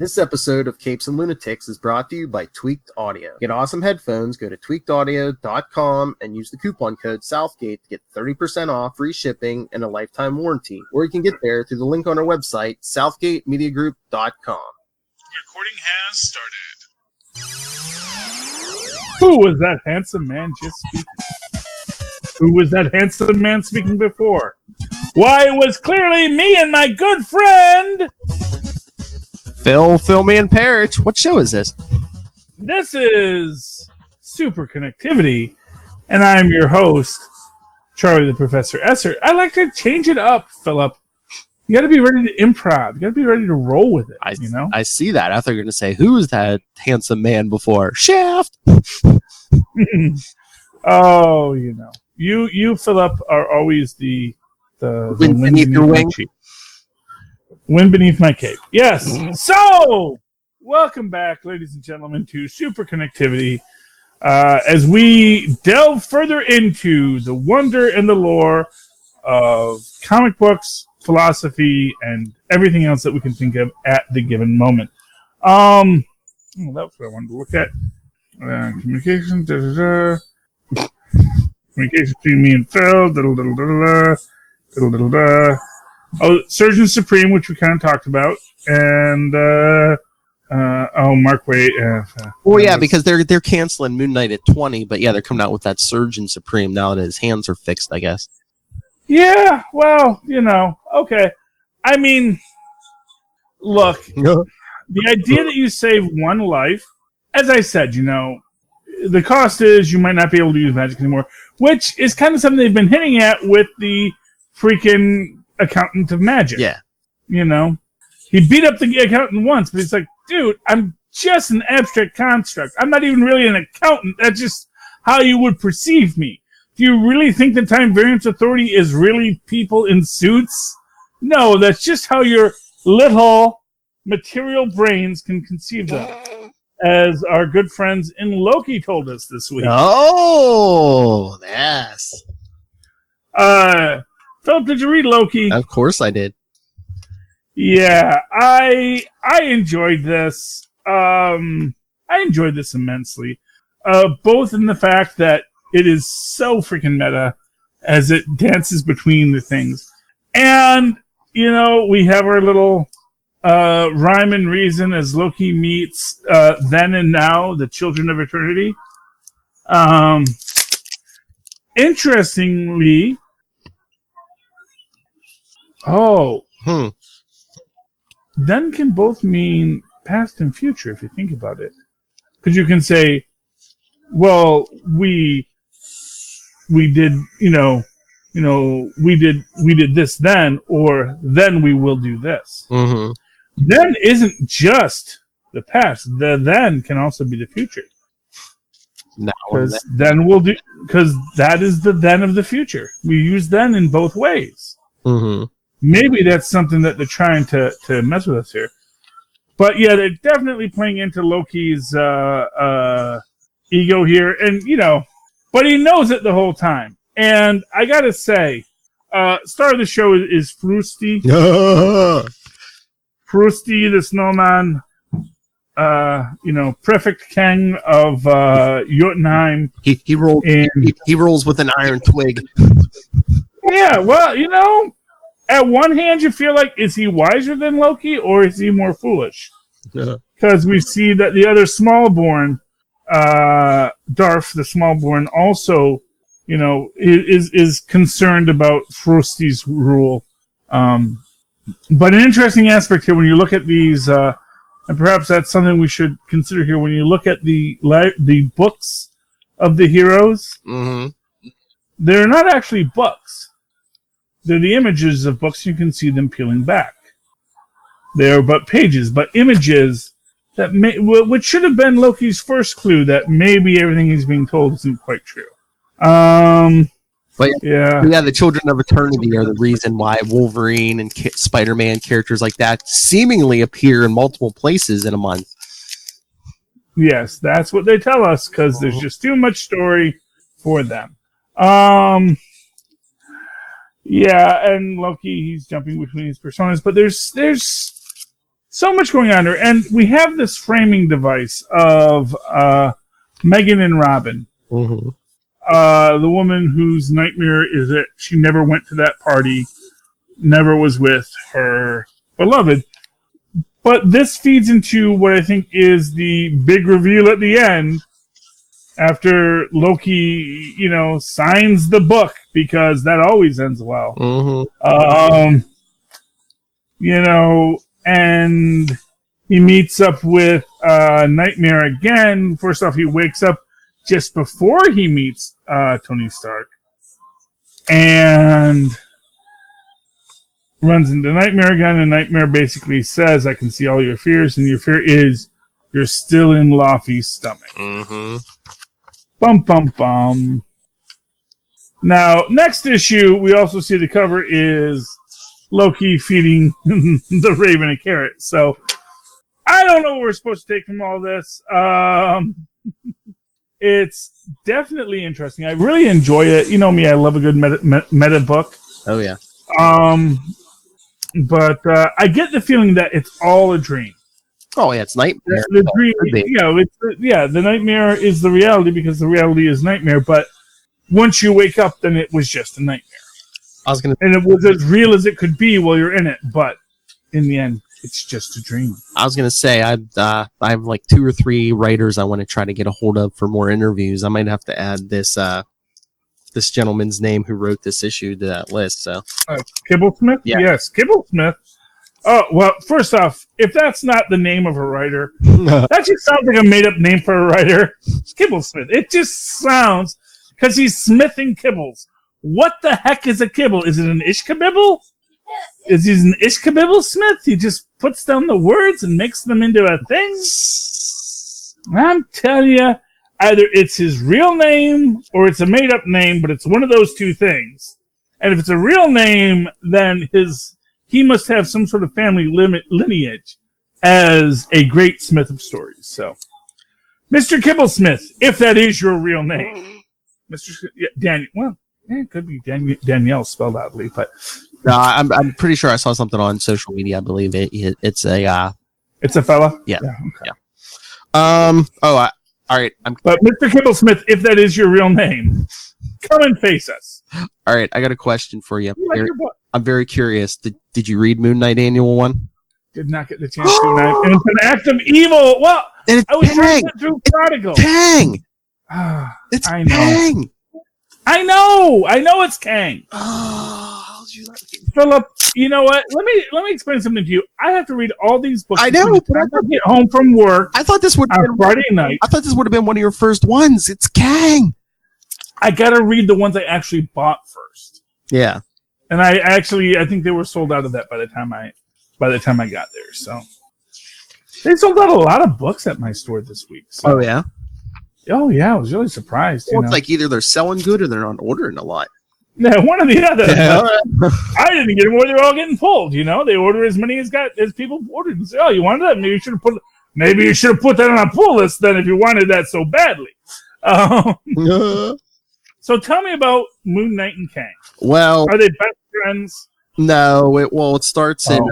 This episode of Capes and Lunatics is brought to you by Tweaked Audio. Get awesome headphones, go to tweakedaudio.com and use the coupon code Southgate to get 30% off, free shipping, and a lifetime warranty. Or you can get there through the link on our website, southgatemediagroup.com. Recording has started. Who was that handsome man just speaking? Who was that handsome man speaking before? Why, it was clearly me and my good friend... Phil, me, and Perich. What show is this? This is Superconnectivity, and I'm your host, Charlie the Professor Esser. I like to change it up, Philip. You got to be ready to improv. You got to be ready to roll with it. You know. I see that. I thought you were going to say, "Who's that handsome man before?" Shaft. Oh, you know, you Philip are always the wind beneath your wing. Wind beneath my cape. Yes. So, welcome back, ladies and gentlemen, to Superconnectivity. As we delve further into the wonder and the lore of comic books, philosophy, and everything else that we can think of at the given moment. That's what I wanted to look at. Communication. Communication between me and Phil. Oh, Surgeon Supreme, which we kind of talked about, and Mark Waid. Because they're canceling Moon Knight at 20, but yeah, they're coming out with that Surgeon Supreme now that his hands are fixed, I guess. Yeah, well, you know, okay. I mean, look, the idea that you save one life, as I said, you know, the cost is you might not be able to use magic anymore, which is kind of something they've been hinting at with the freaking accountant of magic. Yeah. You know, he beat up the accountant once, but he's like, dude, I'm just an abstract construct. I'm not even really an accountant. That's just how you would perceive me. Do you really think the Time Variance Authority is really people in suits? No, that's just how your little material brains can conceive them. As our good friends in Loki told us this week. Oh, yes. Philip, did you read Loki? Of course I did. Yeah, I enjoyed this. I enjoyed this immensely. Both in the fact that it is so freaking meta as it dances between the things. And, you know, we have our little rhyme and reason as Loki meets then and now, the children of eternity. Interestingly... Then can both mean past and future if you think about it. Because you can say, well, we did, we did this then, or then we will do this. Mm-hmm. Then isn't just the past. The then can also be the future. Because then we'll do, because that is the then of the future. We use then in both ways. Mm-hmm. Maybe that's something that they're trying to mess with us here. But yeah, they're definitely playing into Loki's ego here. And, you know, but he knows it the whole time. And I got to say, star of the show is Frusty. Frusty, the snowman, Prefect King of Jotunheim. He rolls with an iron twig. Yeah, well, you know, at one hand, you feel like, is he wiser than Loki, or is he more foolish? Because we see that the other Smallborn, Darf, the Smallborn, also, you know, is concerned about Frosty's rule. But an interesting aspect here, when you look at these, and perhaps that's something we should consider here, when you look at the books of the heroes, mm-hmm. They're not actually books. They're the images of books. You can see them peeling back. They are but pages, but images that which should have been Loki's first clue that maybe everything he's being told isn't quite true. But yeah, the Children of Eternity are the reason why Wolverine and Spider-Man characters like that seemingly appear in multiple places in a month. Yes, that's what they tell us, because there's just too much story for them. Yeah, and Loki, he's jumping between his personas, but there's So much going on there. And we have this framing device of Megan and Robin. Mm-hmm. The woman whose nightmare is that she never went to that party, never was with her beloved. But this feeds into what I think is the big reveal at the end after Loki, signs the book, because that always ends well. Mm-hmm. And he meets up with Nightmare again. First off, he wakes up just before he meets Tony Stark and runs into Nightmare again, and Nightmare basically says, I can see all your fears, and your fear is you're still in Laufey's stomach. Mm-hmm. Bum, bum, bum. Now, next issue, we also see the cover is Loki feeding the Raven a carrot. So, I don't know what we're supposed to take from all this. It's definitely interesting. I really enjoy it. You know me, I love a good meta book. Oh, yeah. But I get the feeling that it's all a dream. Oh, yeah, it's Nightmare. The dream, the nightmare is the reality because the reality is Nightmare. But once you wake up, then it was just a nightmare. And it was as real as it could be while you're in it. But in the end, it's just a dream. I was going to say, I have like 2 or 3 writers I want to try to get a hold of for more interviews. I might have to add this gentleman's name who wrote this issue to that list. So Kibblesmith? Yeah. Yes, Kibblesmith. Oh, well, first off, if that's not the name of a writer, that just sounds like a made-up name for a writer. Kibblesmith. It just sounds, because he's smithing kibbles. What the heck is a kibble? Is it an ishkabibble? Is he an ishkabibble smith? He just puts down the words and makes them into a thing? I'm telling you, either it's his real name or it's a made-up name, but it's one of those two things. And if it's a real name, then he must have some sort of family lineage as a great smith of stories. So, Mr. Kibblesmith, if that is your real name. Daniel, well, it could be Danielle spelled oddly, but... No, I'm pretty sure I saw something on social media. I believe it's a... It's a fella? Yeah. Okay. All right. But Mr. Kibblesmith, if that is your real name, come and face us. All right, I got a question for you. Your book? I'm very curious. Did you read Moon Knight Annual 1? Did not get the chance to. And it's an act of evil. Well, I was reading it through Prodigal. Kang! It's I know. Kang! I know it's Kang. Oh, how did you like it? Philip, you know what? Let me explain something to you. I have to read all these books. I know. But I get home from work. I thought this would have been Friday night. I thought this would have been one of your first ones. It's Kang. I gotta read the ones I actually bought first. Yeah. And I think they were sold out of that by the time I got there. So they sold out a lot of books at my store this week. So. Oh yeah. Oh yeah, I was really surprised. Well, it's like either they're selling good or they're not ordering a lot. Yeah, one or the other. Yeah. I didn't get them where they're all getting pulled. They order as many as people ordered and say, "Oh, you wanted that? Maybe you should have put that on a pull list then if you wanted that so badly." So tell me about Moon Knight and Kang. Well, are they best friends? No. It starts in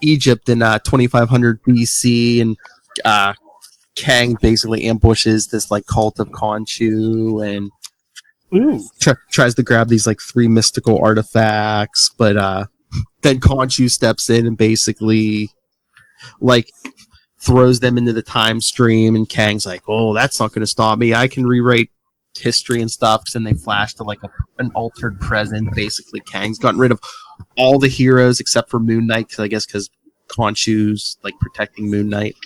Egypt in 2500 BC, and Kang basically ambushes this like cult of Khonshu and tries to grab these like 3 mystical artifacts, but then Khonshu steps in and basically like throws them into the time stream, and Kang's like, "Oh, that's not going to stop me. I can rewrite history and stuff." And they flash to like an altered present. Basically, Kang's gotten rid of all the heroes except for Moon Knight, because Khonshu's like protecting Moon Knight.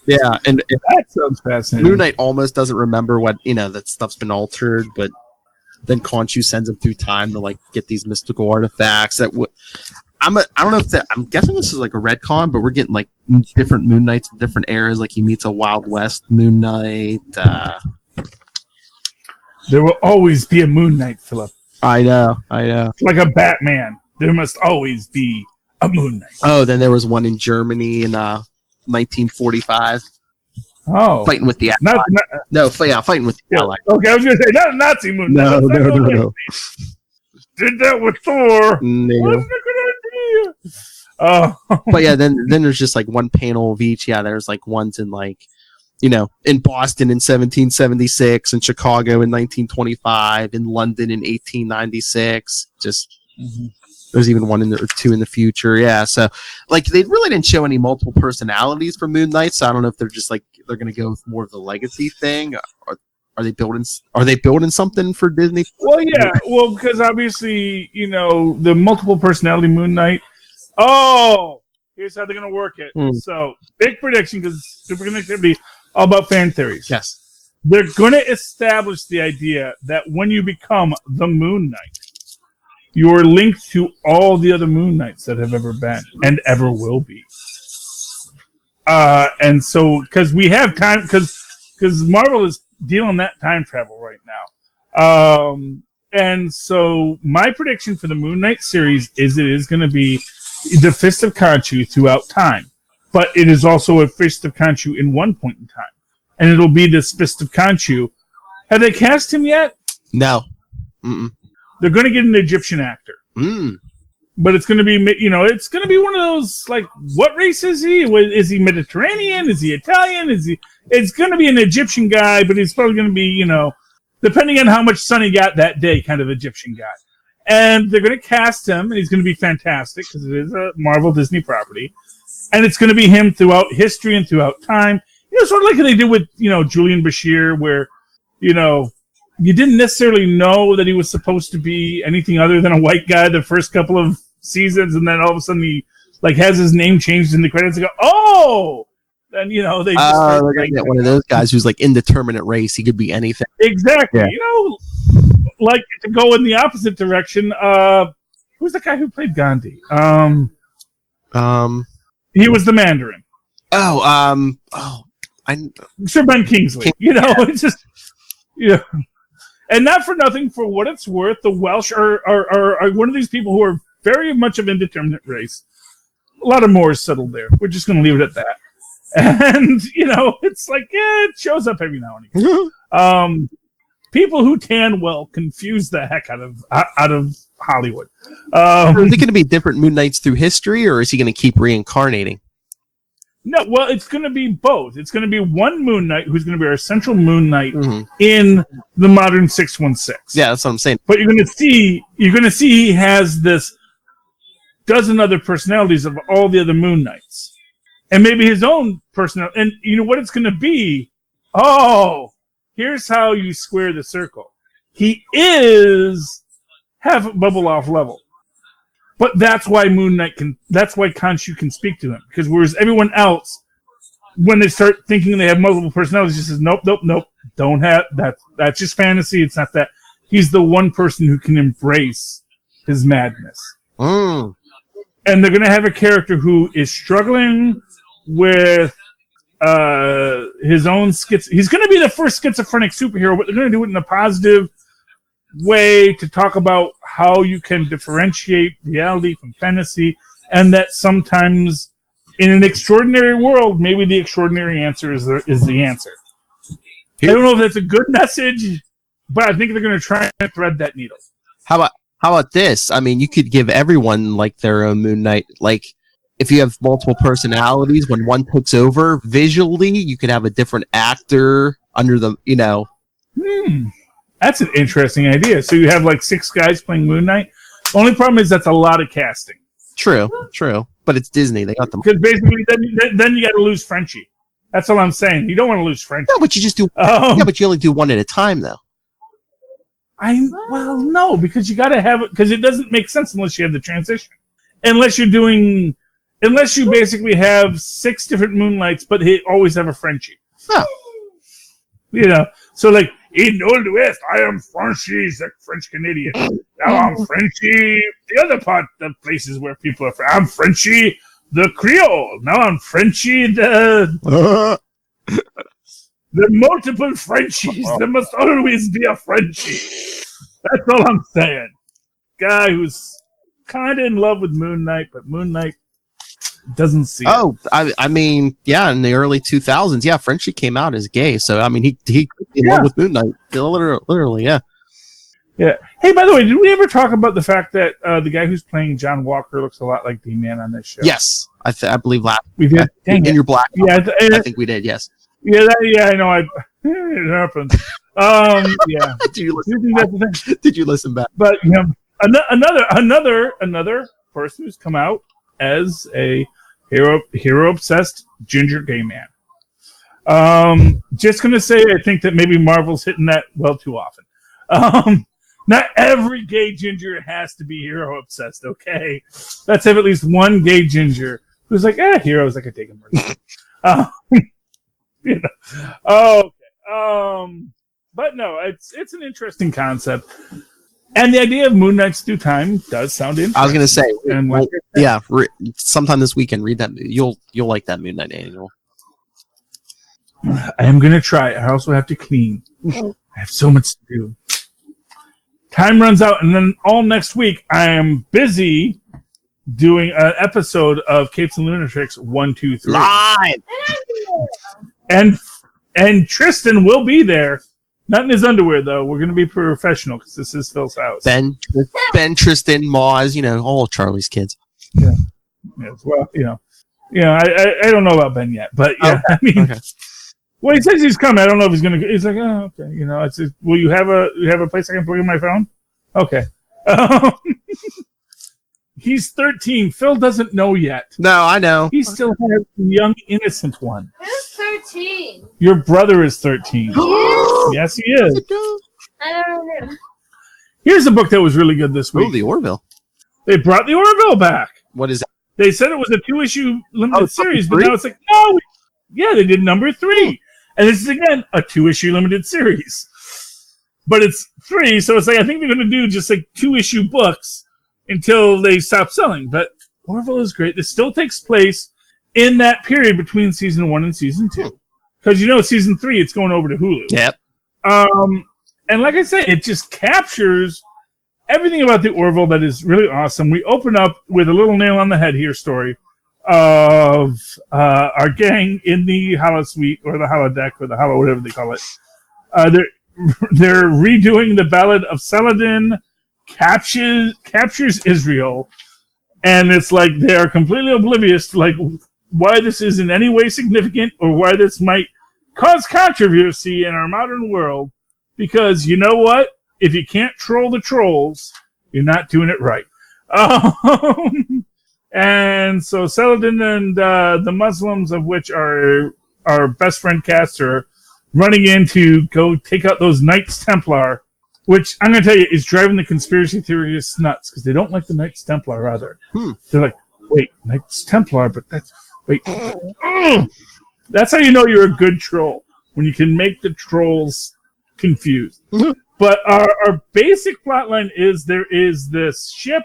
Yeah, and that sounds fascinating. Moon Knight almost doesn't remember what that stuff's been altered, but then Khonshu sends him through time to like get these mystical artifacts. I don't know if I'm guessing this is like a retcon, but we're getting like different Moon Knights in different eras. Like he meets a Wild West Moon Knight. There will always be a Moon Knight, Philip. I know. Like a Batman, there must always be a Moon Knight. Oh, then there was one in Germany in 1945. Oh, fighting with the Allies. Fighting with the Allies. Okay, I was going to say not a Nazi Moon Knight. No. Did that with Thor. No. Wasn't a good idea. Oh, But yeah, then there's just like one panel of each. Yeah, there's like ones in like, in Boston in 1776, in Chicago in 1925, in London in 1896. Just there's even one or two in the future. Yeah, so like they really didn't show any multiple personalities for Moon Knight. So I don't know if they're just like they're going to go with more of the legacy thing. Or are they building something for Disney? Well, yeah. Well, because obviously, the multiple personality Moon Knight. Oh, here's how they're going to work it. So, big prediction, because Superconnectivity, all about fan theories. Yes. They're going to establish the idea that when you become the Moon Knight, you're linked to all the other Moon Knights that have ever been and ever will be. And so, because we have time, because Marvel is dealing that time travel right now. And so, my prediction for the Moon Knight series is it is going to be the Fist of Khonshu throughout time, but it is also a Fist of Khonshu in one point in time, and it'll be this Fist of Khonshu. Have they cast him yet? No. They're going to get an Egyptian actor, but it's going to be it's going to be one of those like, what race is he? Is he Mediterranean? Is he Italian? It's going to be an Egyptian guy, but he's probably going to be depending on how much sun he got that day, kind of Egyptian guy. And they're going to cast him, and he's going to be fantastic because it is a Marvel Disney property. And it's going to be him throughout history and throughout time. Sort of like they did with, Julian Bashir, where, you didn't necessarily know that he was supposed to be anything other than a white guy the first couple of seasons, and then all of a sudden he, has his name changed in the credits and go, oh! Then, they just they're going to get one of those guys who's, indeterminate race. He could be anything. Exactly. Yeah. Like to go in the opposite direction. Who's the guy who played Gandhi? He was the Mandarin. Sir Ben Kingsley. It's just and not for nothing. For what it's worth, the Welsh are one of these people who are very much of indeterminate race. A lot of Moors settled there. We're just going to leave it at that. And it's like it shows up every now and again. People who tan well confuse the heck out of Hollywood. Is it going to be different Moon Knights through history, or is he going to keep reincarnating? No, well, it's going to be both. It's going to be one Moon Knight who's going to be our central Moon Knight in the modern 616. Yeah, that's what I'm saying. But you're going to see he has this dozen other personalities of all the other Moon Knights, and maybe his own personality. And you know what it's going to be? Oh. Here's how you square the circle. He is half bubble off level. But that's why that's why Khonshu can speak to him. Because whereas everyone else, when they start thinking they have multiple personalities, just says, nope, don't have that. That's just fantasy. It's not that. He's the one person who can embrace his madness. And they're going to have a character who is struggling with his own he's going to be the first schizophrenic superhero, but they're going to do it in a positive way to talk about how you can differentiate reality from fantasy, and that sometimes in an extraordinary world, maybe the extraordinary answer is the answer. I don't know if that's a good message, but I think they're going to try and thread that needle. How about this? I mean, you could give everyone their own Moon Knight. If you have multiple personalities, when one takes over visually, you could have a different actor under the, That's an interesting idea. So you have 6 guys playing Moon Knight. The only problem is that's a lot of casting. True. But it's Disney. They got them. Because basically, then you got to lose Frenchie. That's all I'm saying. You don't want to lose Frenchie. No, but you just do. But you only do one at a time, though. No, because you got to have it. Because it doesn't make sense unless you have the transition. Unless you basically have 6 different Moonlights, but they always have a Frenchie. Oh. So in Old West, I am Frenchie, the French Canadian. Now I'm Frenchie, the other part of places where people are from. I'm Frenchie, the Creole. Now I'm Frenchie, the multiple Frenchies. There must always be a Frenchie. That's all I'm saying. Guy who's kind of in love with Moon Knight, but Moon Knight doesn't see it. I mean, yeah, in the early 2000s, yeah, Frenchie came out as gay, so I mean, he in love with Moon Knight, literally, yeah. Yeah. Hey, by the way, did we ever talk about the fact that the guy who's playing John Walker looks a lot like D-Man on this show? Yes, I believe last. We did. In your black. Yeah, I think we did. Yes. Yeah, I know. It happened. Yeah. Did you listen back? But another person who's come out as a hero obsessed ginger gay man. Just gonna say, I think that maybe Marvel's hitting that well too often. Not every gay ginger has to be hero obsessed, okay? Let's have at least one gay ginger who's like, heroes, I could take him. Okay. But no, it's an interesting concept. And the idea of Moon Knight's through time does sound interesting. I was going to say, and sometime this weekend, read that. You'll like that Moon Knight annual. I am going to try. I also have to clean. I have so much to do. Time runs out, and then all next week, I am busy doing an episode of Capes and Lunatics 1, 2, 3. Live! And Tristan will be there. Not in his underwear, though. We're going to be professional, because this is Phil's house. Ben, Tristan, Maz, all Charlie's kids. Yeah. Well, I don't know about Ben yet, but yeah, I mean... Okay. Well, he says he's coming. I don't know if he's gonna. He's like, oh, okay. It's just, will you have a place I can plug in my phone? Okay. He's 13. Phil doesn't know yet. No, I know. He still has the young, innocent one. Who's 13? Your brother is 13. Yes, he is. I don't know. Here's a book that was really good this week. Oh, the Orville. They brought the Orville back. What is that? They said it was a 2-issue limited series, but now it's like, no. Yeah, they did number 3. And this is, again, a 2-issue limited series. But it's 3, so it's like, I think they're going to do just like 2-issue books until they stop selling. But Orville is great. This still takes place in that period between season 1 and season 2. Because, season 3, it's going over to Hulu. Yep. And like I said, it just captures everything about the Orville that is really awesome. We open up with a little nail on the head here story of our gang in the Hollow Suite, or the Hollow Deck, or the Hollow, whatever they call it. They're redoing the Ballad of Saladin captures Israel, and it's like they are completely oblivious to like why this is in any way significant or why this might cause controversy in our modern world. Because you know what? If you can't troll the trolls, you're not doing it right. And so Saladin and the Muslims, of which our best friend Cass, are running in to go take out those Knights Templar, which I'm going to tell you is driving the conspiracy theorists nuts, because they don't like the Knights Templar either. They're like, wait, Knights Templar, but that's how you know you're a good troll, when you can make the trolls confused. But our basic plotline is there is this ship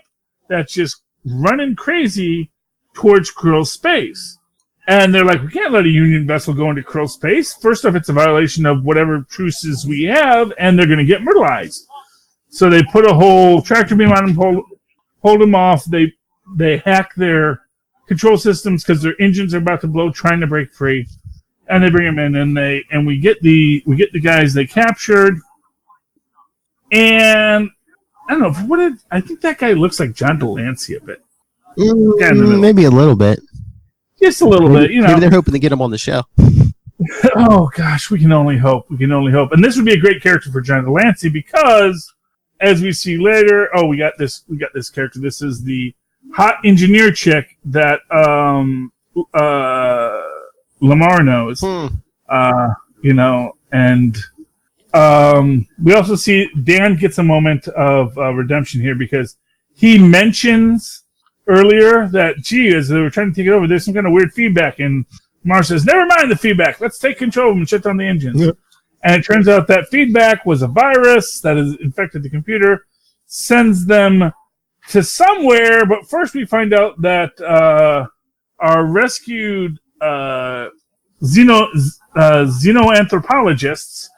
that's just running crazy towards Krill space. And they're like, we can't let a Union vessel go into Krill space. First off, it's a violation of whatever truces we have, and they're going to get myrtleized. So they put a whole tractor beam on them, hold them off. They hack their control systems because their engines are about to blow, trying to break free. And they bring them in, and we get the guys they captured. And I don't know, I think that guy looks like John Delancey a bit. Maybe a little bit. Just a little bit, Maybe they're hoping to get him on the show. Oh gosh, we can only hope. And this would be a great character for John Delancey, because as we see later, we got this character. This is the hot engineer chick that Lamar knows. And we also see Dan gets a moment of redemption here, because he mentions earlier that, as they were trying to take it over, there's some kind of weird feedback, and Lamar says, never mind the feedback, let's take control of them and shut down the engines. Yep. And it turns out that feedback was a virus that has infected the computer, sends them to somewhere, but first we find out that our rescued xenoanthropologists,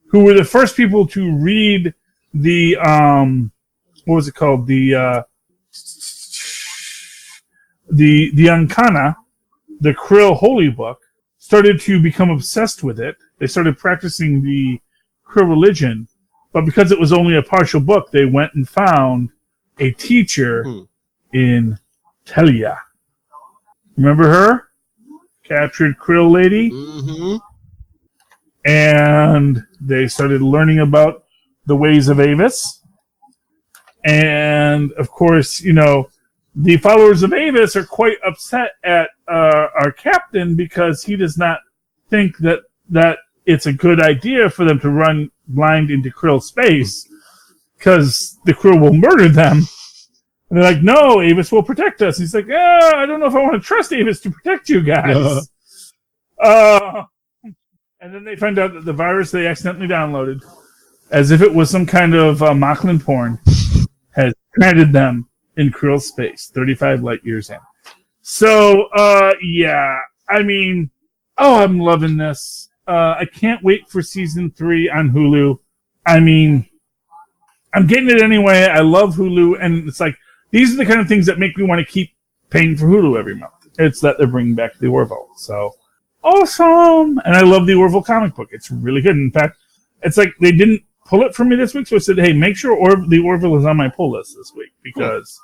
who were the first people to read the what was it called, the Ankana, the Krill holy book, started to become obsessed with it. They started practicing the Krill religion, But because it was only a partial book, they went and found a teacher in Telia. Remember her? Captured Krill lady? Mm-hmm. And they started learning about the ways of Avis. And, of course, the followers of Avis are quite upset at our captain because he does not think that it's a good idea for them to run blind into Krill space because the Krill will murder them. And they're like, no, Avis will protect us. He's like, I don't know if I want to trust Avis to protect you guys. And then they find out that the virus they accidentally downloaded, as if it was some kind of Mocklin porn, has stranded them in Krill space, 35 light years in. So, yeah, I mean, I'm loving this. I can't wait for season 3 on Hulu. I mean, I'm getting it anyway. I love Hulu, and it's like, these are the kind of things that make me want to keep paying for Hulu every month. It's that they're bringing back the Orville. So, awesome! And I love the Orville comic book. It's really good. In fact, it's like they didn't pull it from me this week, so I said, hey, make sure the Orville is on my pull list this week, because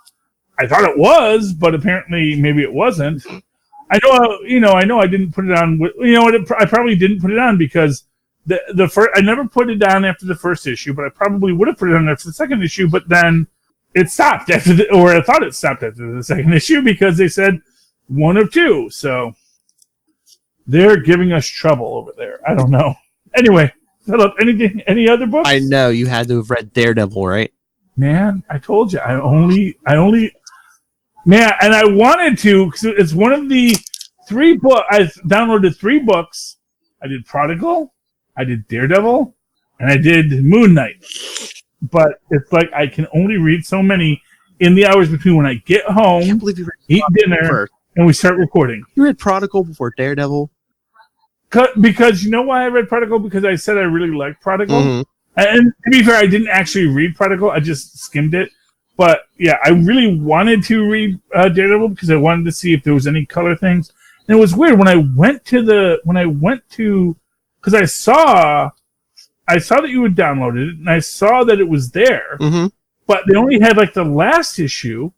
I thought it was, but apparently maybe it wasn't. I know I didn't put it on. I probably didn't put it on because the first, I never put it on after the first issue, but I probably would have put it on after the second issue, but then it stopped or I thought it stopped after the second issue because they said one of two. So they're giving us trouble over there. I don't know. Anyway, Philip, any other books? I know you had to have read Daredevil, right? Man, I told you, I only, man, and I wanted to, because it's one of the 3 books, I downloaded 3 books. I did Prodigal, I did Daredevil, and I did Moon Knight. But it's like, I can only read so many in the hours between when I get home, I can't believe you read eat Prodigal dinner, first. and we start recording. You read Prodigal before Daredevil? Because you know why I read Prodigal? Because I said I really liked Prodigal. Mm-hmm. And to be fair, I didn't actually read Prodigal. I just skimmed it. But yeah, I really wanted to read Daredevil because I wanted to see if there was any color things. And it was weird when I went to because I saw that you had downloaded it and I saw that it was there, but they only had like the last issue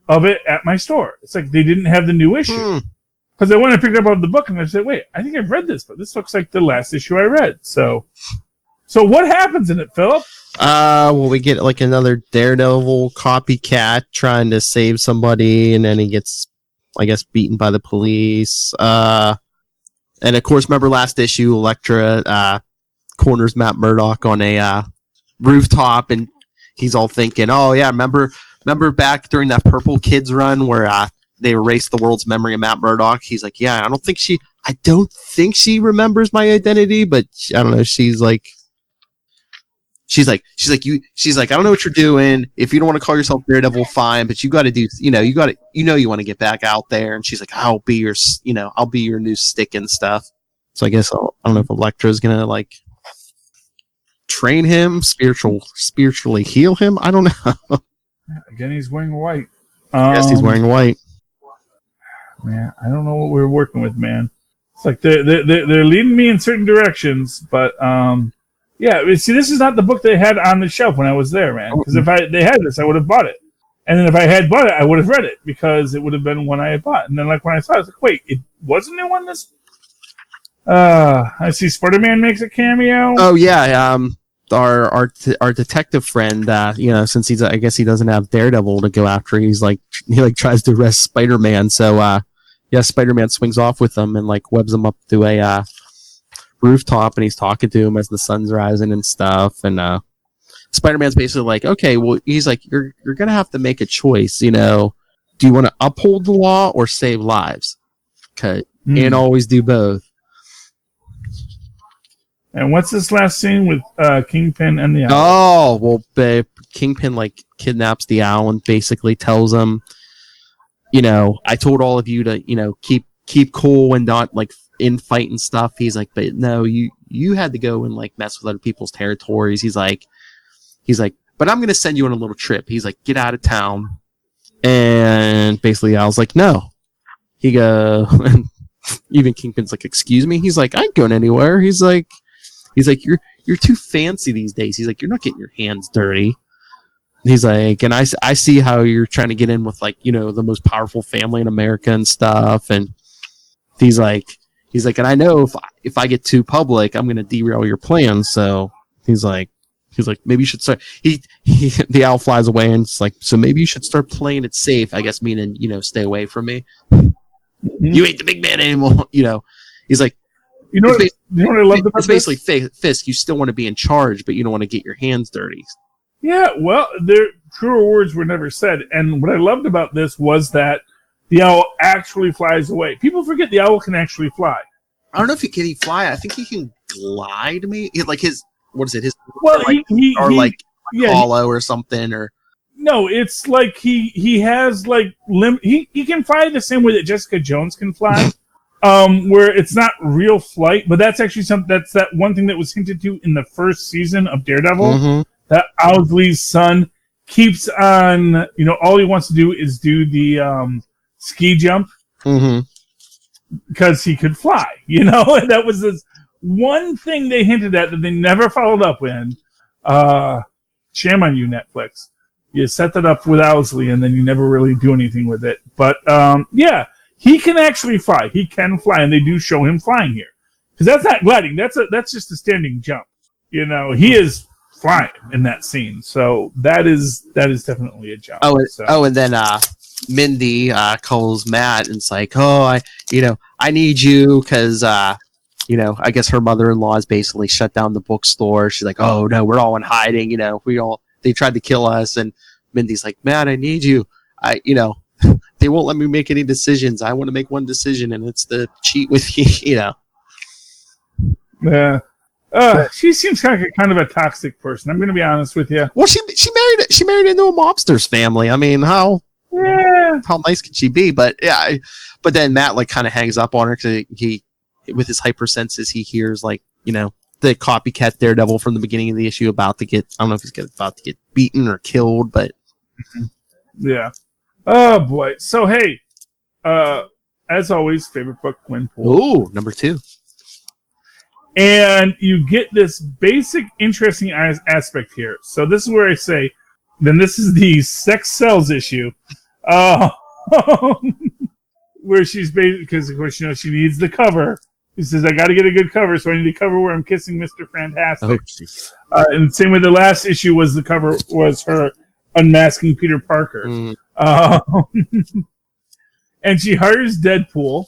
of it at my store. It's like they didn't have the new issue. Because I went and picked up on the book and I said, wait, I think I've read this, but this looks like the last issue I read. So what happens in it, Philip? Well, we get like another Daredevil copycat trying to save somebody, and then he gets, I guess, beaten by the police. And of course, remember last issue, Elektra corners Matt Murdock on a rooftop, and he's all thinking, "Oh yeah, remember back during that Purple Kids run where they erased the world's memory of Matt Murdock?" He's like, "Yeah, I don't think she remembers my identity, but I don't know." She's like, I don't know what you're doing. If you don't want to call yourself Daredevil, fine, but you got to do, you want to get back out there. And she's like, I'll be your new stick and stuff. So I guess I don't know if Elektra's gonna like train him, spiritually heal him. I don't know. Again, he's wearing white. Yes, he's wearing white. Man, I don't know what we're working with, man. It's like they're leading me in certain directions, but yeah. See, this is not the book they had on the shelf when I was there, man. Because if they had this, I would have bought it, and then if I had bought it, I would have read it because it would have been one I had bought. And then, like when I saw it, I was like, wait, it wasn't new on this. I see Spider-Man makes a cameo. Oh yeah, our detective friend, since I guess he doesn't have Daredevil to go after, he tries to arrest Spider-Man. So Spider-Man swings off with him and like webs him up to a rooftop, and he's talking to him as the sun's rising and stuff. And Spider-Man's basically like, okay, well, he's like, you're gonna have to make a choice. Do you want to uphold the law or save lives? Okay, can't always do both. And what's this last scene with Kingpin and the Owl? Oh, well, Kingpin like kidnaps the Owl and basically tells him, I told all of you to, keep cool and not like infight and stuff. He's like, but no, you had to go and like mess with other people's territories. He's like, but I'm gonna send you on a little trip. He's like, get out of town. And basically, I was like, no. He go, and even Kingpin's like, excuse me. He's like, I ain't going anywhere. He's like, He's like, you're too fancy these days. He's like, you're not getting your hands dirty. He's like, and I see how you're trying to get in with like, the most powerful family in America and stuff. And he's like, and I know if I get too public, I'm going to derail your plans. So he's like, maybe you should start. The owl flies away and it's like, so maybe you should start playing it safe. I guess meaning, stay away from me. Mm-hmm. You ain't the big man anymore. He's like, you know what I love about it's basically Fisk. You still want to be in charge, but you don't want to get your hands dirty. Yeah, well, truer words were never said. And what I loved about this was that the owl actually flies away. People forget the owl can actually fly. I don't know if he can fly. I think he can glide. Like his, what is it? His hollow or something or. No, it's like he has like he can fly the same way that Jessica Jones can fly, where it's not real flight, but that's actually that's that one thing that was hinted to in the first season of Daredevil. Mm-hmm. That Owsley's son keeps on, all he wants to do is do the ski jump because he could fly, and that was this one thing they hinted at that they never followed up with. Shame on you, Netflix. You set that up with Owsley and then you never really do anything with it. But yeah, he can actually fly. He can fly, and they do show him flying here because that's not gliding. That's just a standing jump. He is flying in that scene, so that is definitely a jump. And then Mindy calls Matt and it's like, I need you because I guess her mother-in-law has basically shut down the bookstore. She's like, oh no, we're all in hiding. They tried to kill us, and Mindy's like, Matt, I need you. They won't let me make any decisions. I want to make one decision, and it's to cheat with you. Yeah. She seems kind of a toxic person. I'm going to be honest with you. Well, she married into a mobster's family. I mean, how nice could she be? But yeah, but then Matt like kind of hangs up on her because he, with his hypersenses, he hears like the copycat Daredevil from the beginning of the issue about to get. I don't know if he's about to get beaten or killed, but yeah. Oh boy. So hey, as always, favorite book, Gwenpool. Ooh, number 2. And you get this basic, interesting aspect here. So this is where I say, then this is the sex sells issue, where she's basically, because of course she needs the cover. He says, I got to get a good cover, so I need a cover where I'm kissing Mr. Fantastic. Oh, and the same way the last issue was the cover was her unmasking Peter Parker. And she hires Deadpool.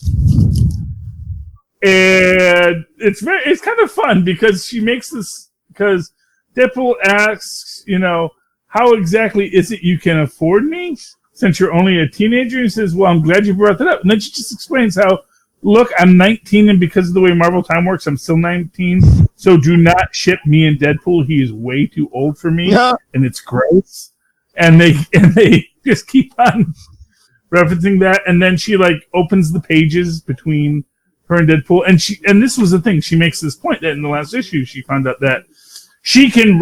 And it's kind of fun because she makes this, because Deadpool asks, how exactly is it you can afford me since you're only a teenager? He says, well, I'm glad you brought that up. And then she just explains how, look, I'm 19, and because of the way Marvel time works, I'm still 19. So do not ship me and Deadpool. He is way too old for me, and it's gross. And they just keep on referencing that. And then she like opens the pages between her and Deadpool, and this was the thing. She makes this point that in the last issue she found out that she can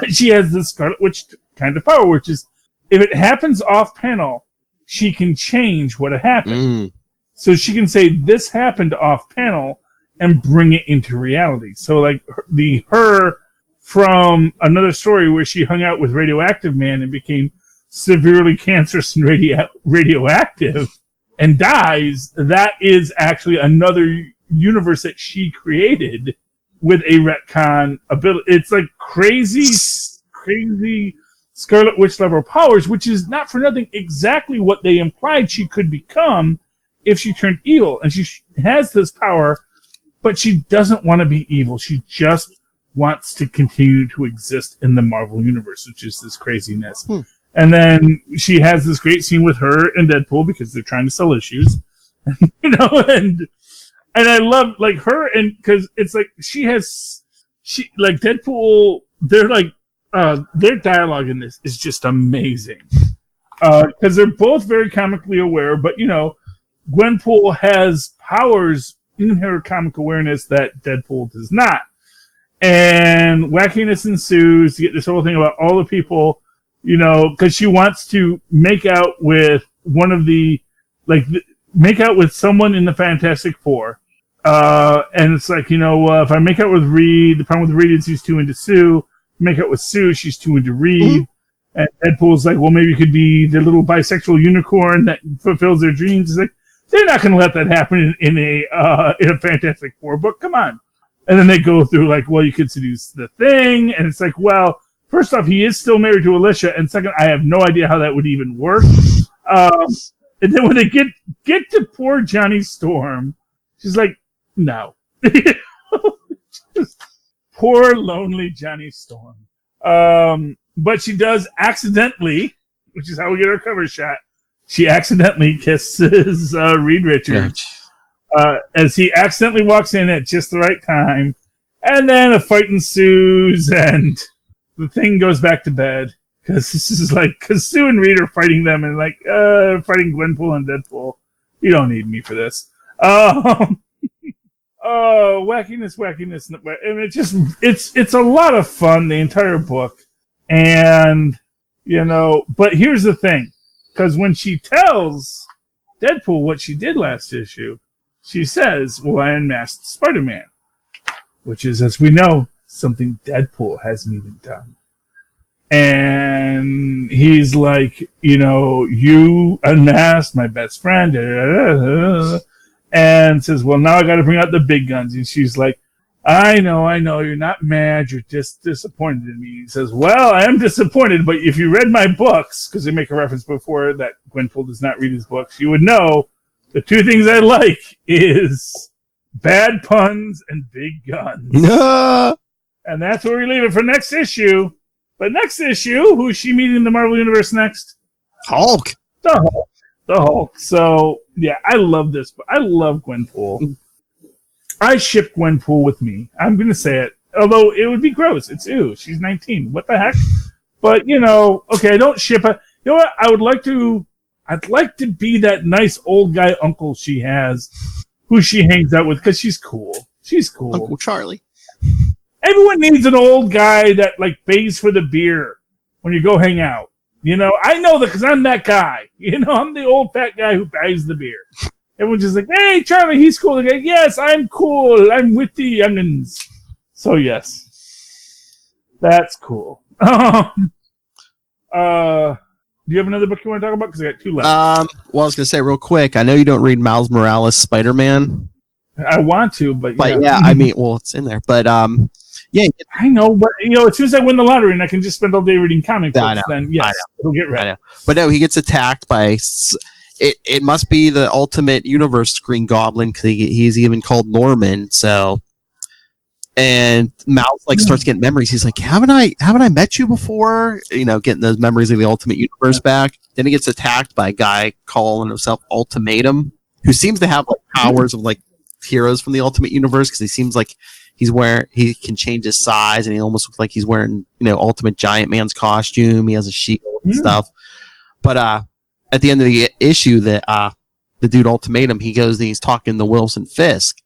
she has this Scarlet Witch kind of power, which is if it happens off panel, she can change what happened. So she can say this happened off panel and bring it into reality. So like her from another story where she hung out with Radioactive Man and became severely cancerous and radioactive and dies, that is actually another universe that she created with a retcon ability. It's like crazy Scarlet Witch level powers, which is not for nothing exactly what they implied she could become if she turned evil. And she has this power, but she doesn't want to be evil. She just wants to continue to exist in the Marvel universe, which is this craziness. And then she has this great scene with her and Deadpool because they're trying to sell issues, and I love like her, and because it's like she like Deadpool, they're like their dialogue in this is just amazing because they're both very comically aware, but Gwenpool has powers in her comic awareness that Deadpool does not, and wackiness ensues. You get this whole thing about all the people. Because she wants to make out with one of the, make out with someone in the Fantastic Four, And it's like, if I make out with Reed, the problem with Reed is he's too into Sue. Make out with Sue, she's too into Reed. And Deadpool's like, well, maybe you could be the little bisexual unicorn that fulfills their dreams. It's like, they're not going to let that happen in a Fantastic Four book. Come on. And then they go through like, well, you could seduce the Thing. And it's like, well, first off, he is still married to Alicia. And second, I have no idea how that would even work. And then when they get to poor Johnny Storm, she's like, no. Just poor, lonely Johnny Storm. But she does accidentally, which is how we get our cover shot, she accidentally kisses Reed Richards as he accidentally walks in at just the right time. And then a fight ensues, and the Thing goes back to bed. Because Sue and Reed are fighting them, and fighting Gwenpool and Deadpool. You don't need me for this. Wackiness. And it's a lot of fun, the entire book. And, but here's the thing. Because when she tells Deadpool what she did last issue, she says, well, I unmasked Spider-Man. Which is, as we know, something Deadpool hasn't even done. And he's like, you unmasked my best friend. And says, well, now I got to bring out the big guns. And she's like, I know, you're not mad, you're just disappointed in me. He says, well, I am disappointed, but if you read my books, because they make a reference before that Gwenpool does not read his books, you would know the two things I like is bad puns and big guns. And that's where we leave it for next issue. But next issue, who's she meeting in the Marvel Universe next? Hulk. The Hulk. So, yeah, I love this. I love Gwenpool. I ship Gwenpool with me. I'm going to say it. Although it would be gross. It's ew. She's 19. What the heck? But, okay, I don't ship her. You know what? I'd like to be that nice old guy uncle she has who she hangs out with because she's cool. She's cool. Uncle Charlie. Everyone needs an old guy that, pays for the beer when you go hang out. I know that because I'm that guy. I'm the old fat guy who buys the beer. Everyone's just like, hey, Charlie, he's cool. They go, yes, I'm cool. I'm with the youngins. So, yes. That's cool. Do you have another book you want to talk about? Because I got two left. Well, I was going to say real quick, I know you don't read Miles Morales' Spider-Man. I want to, but yeah, I mean, well, it's in there. But, yeah. I know, but, as soon as I win the lottery and I can just spend all day reading comic books, then, yes, it'll get read. But no, he gets attacked by... It must be the Ultimate Universe Green Goblin, because he's even called Norman, so... And Miles starts getting memories. He's like, haven't I met you before? Getting those memories of the Ultimate Universe back. Then he gets attacked by a guy calling himself Ultimatum, who seems to have powers of heroes from the Ultimate Universe, because he seems like he can change his size, and he almost looks like he's wearing Ultimate Giant Man's costume. He has a shield and stuff. But at the end of the issue, the dude Ultimatum, he goes and he's talking to Wilson Fisk.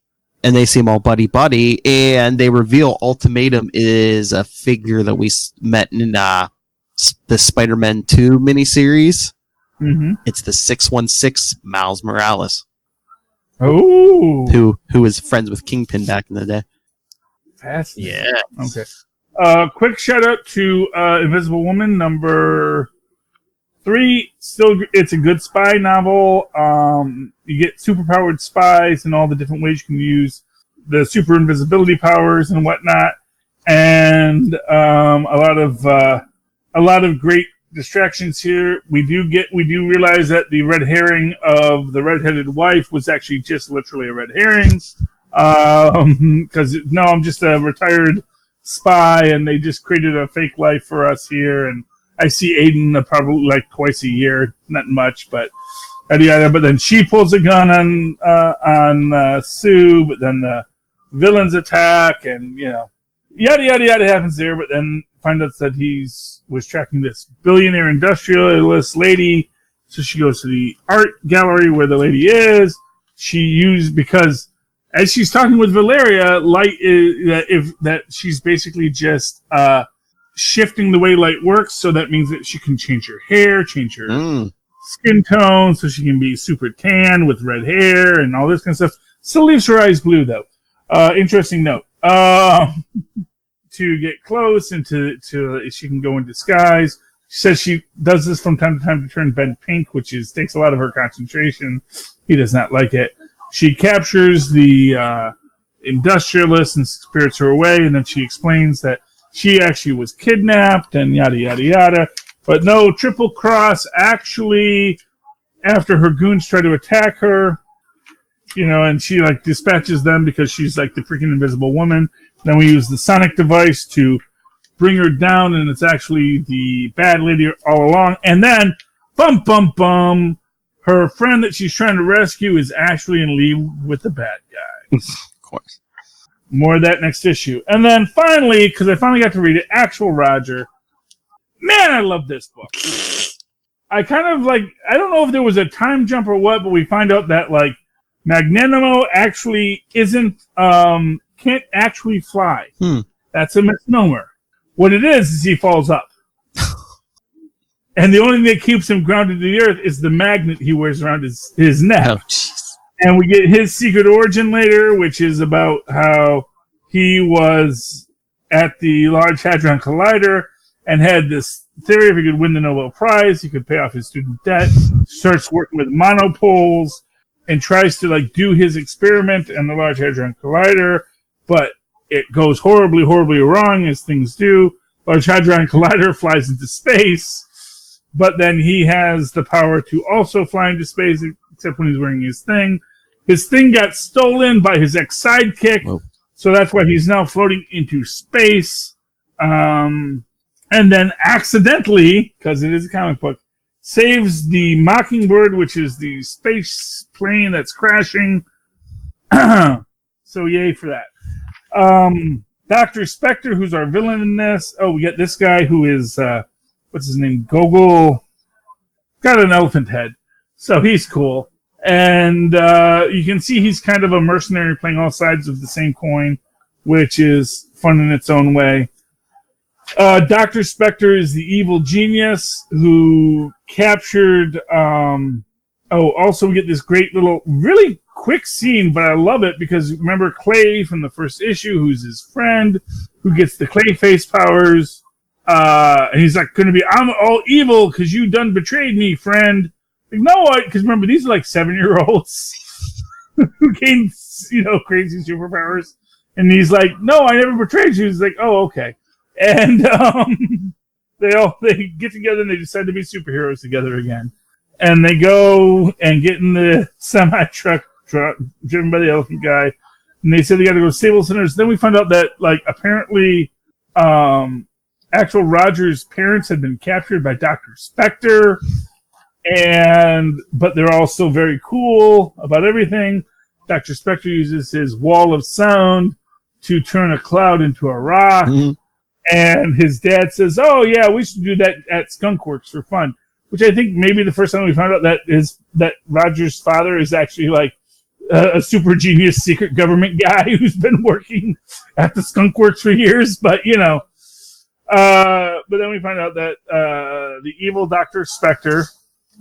And they seem all buddy-buddy, and they reveal Ultimatum is a figure that we met in the Spider-Man 2 miniseries. Mm-hmm. It's the 616 Miles Morales. Oh! Who was friends with Kingpin back in the day. Fascinating. Yeah. Okay. Quick shout-out to Invisible Woman, number 3. Still, it's a good spy novel. You get superpowered spies and all the different ways you can use the super invisibility powers and whatnot, and a lot of great distractions here. We do realize that the red herring of the redheaded wife was actually just literally a red herring. Because I'm just a retired spy, and they just created a fake life for us here, and I see Aiden probably twice a year, not much, but but then she pulls a gun on Sue, but then the villains attack, and yada yada happens there. But then find out that was tracking this billionaire industrialist lady, so she goes to the art gallery where the lady is. Because as she's talking with Valeria, light is that she's basically just shifting the way light works, so that means that she can change her hair, change her skin tone, so she can be super tan with red hair and all this kind of stuff. Still leaves her eyes blue, though. Interesting note. To get close and to she can go in disguise. She says she does this from time to time to turn Ben pink, which takes a lot of her concentration. He does not like it. She captures the industrialist and spirits her away, and then she explains that she actually was kidnapped and yada yada yada. But no, Triple Cross actually, after her goons try to attack her, and she like dispatches them because she's like the freaking Invisible Woman. Then we use the sonic device to bring her down, and it's actually the bad lady all along. And then, bum, bum, bum, her friend that she's trying to rescue is actually in league with the bad guy. Of course. More of that next issue. And then finally, because I finally got to read it, Actual Roger. Man, I love this book. I kind of like, I don't know if there was a time jump or what, but we find out that like Magnanimo actually can't actually fly. That's a misnomer. What it is he falls up. And the only thing that keeps him grounded to the earth is the magnet he wears around his neck. Oh, jeez. And we get his secret origin later, which is about how he was at the Large Hadron Collider and had this theory if he could win the Nobel Prize, he could pay off his student debt, starts working with monopoles, and tries to like do his experiment in the Large Hadron Collider, but it goes horribly, horribly wrong, as things do. Large Hadron Collider flies into space, but then he has the power to also fly into space, except when he's wearing his thing. His thing got stolen by his ex-sidekick, so that's why he's now floating into space. And then accidentally, because it is a comic book, saves the Mockingbird, which is the space plane that's crashing. So yay for that. Dr. Spectre, who's our villain in this. Oh, we get this guy who is, what's his name? Gogol. Got an elephant head. So he's cool. And you can see he's kind of a mercenary playing all sides of the same coin, which is fun in its own way. Dr. Spectre is the evil genius who captured... also we get this great little, really quick scene, but I love it because remember Clay from the first issue, who's his friend, who gets the clay face powers, and he's like, going to be, I'm all evil because you done betrayed me, friend. Like, no, because remember, these are like 7-year-olds who gain, crazy superpowers. And he's like, no, I never betrayed you. He's like, oh, okay. And they get together and they decide to be superheroes together again. And they go and get in the semi-truck driven by the elephant guy. And they said they got to go to Stable Centers. Then we found out that, like, apparently Actual Roger's parents had been captured by Dr. Spectre. But they're all still very cool about everything. Dr. Spectre uses his wall of sound to turn a cloud into a rock. Mm-hmm. And his dad says, oh, yeah, we should do that at Skunkworks for fun. Which I think maybe the first time we found out that Roger's father is actually like a super genius secret government guy who's been working at the Skunkworks for years. But, but then we find out that the evil Dr. Spectre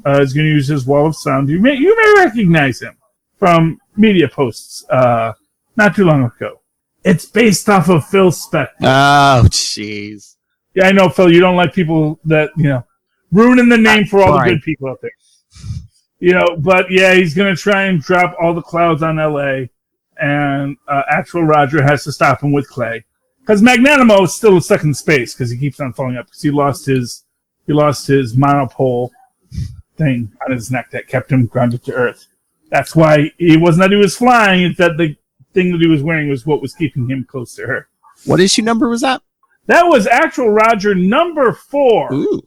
is going to use his wall of sound. You may recognize him from media posts not too long ago. It's based off of Phil Spector. Oh, jeez. Yeah, I know, Phil, you don't like people that, ruining the name for all the good people out there. But yeah, he's going to try and drop all the clouds on LA, and Actual Roger has to stop him with Clay. Because Magnanimo is still stuck in space because he keeps on falling up because he lost his monopole thing on his neck that kept him grounded to Earth. That's why he was flying. It's that the thing that he was wearing was what was keeping him close to Earth. What issue number was that? That was Actual Roger number 4. Ooh.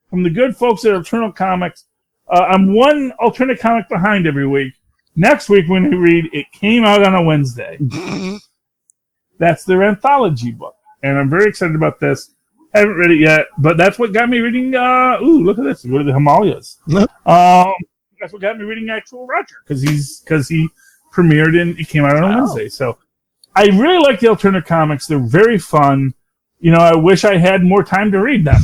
From the good folks at Eternal Comics. I'm one alternate comic behind every week. Next week when we read It Came Out on a Wednesday. That's their anthology book. And I'm very excited about this. I haven't read it yet, but that's what got me reading, look at this. What are the Himalayas? That's what got me reading Actual Roger, because he premiered and it came out on a Wednesday. So I really like the alternate comics. They're very fun. I wish I had more time to read them,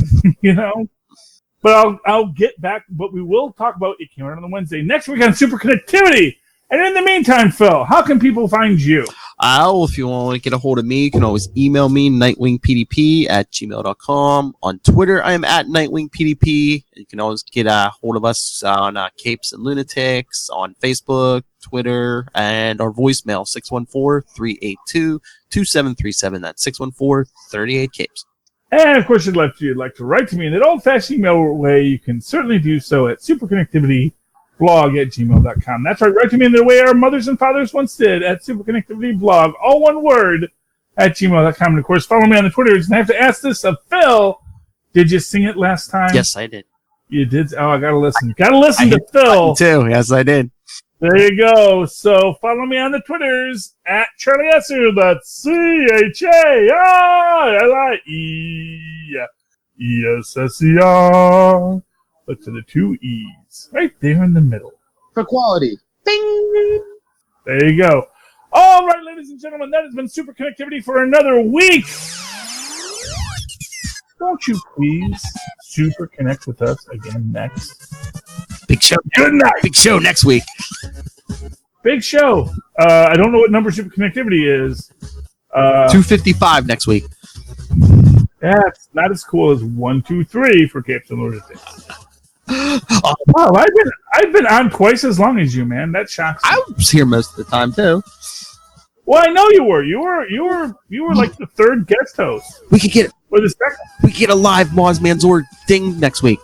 But I'll get back, but we will talk about It Came Out on a Wednesday next week on Superconnectivity. And in the meantime, Phil, how can people find you? If you want to get a hold of me, you can always email me, nightwingpdp@gmail.com. On Twitter, I am at nightwingpdp. You can always get a hold of us on Capes and Lunatics, on Facebook, Twitter, and our voicemail, 614-382-2737. That's 614-38-CAPES. And, of course, if you'd like to write to me in that old-fashioned email way, you can certainly do so at superconnectivityblog@gmail.com. That's right, write to me in the way our mothers and fathers once did, at superconnectivityblog, all one word, at gmail.com. And, of course, follow me on the Twitters. And I have to ask this of Phil. Did you sing it last time? Yes, I did. You did? Oh, I got to listen. Got to listen to Phil. Too. Yes, I did. There you go. So follow me on the Twitters at Charlie Esser. That's CHARLIESSER. But to the two E's. Right there in the middle. For quality. Bing! There you go. All right, ladies and gentlemen, that has been Super Connectivity for another week. Won't you please super connect with us again next? Big show. Good night. Big show next week. Big show. I don't know what number Super Connectivity is. 255 next week. That's not as cool as 1, 2, 3 for Capes and Lunatics. Oh, Wow, I've been on twice as long as you, man. That shocks me. I was here most of the time too. Well, I know you were. You were like the third guest host. We could get Or the second. a live Moz Manzor thing next week.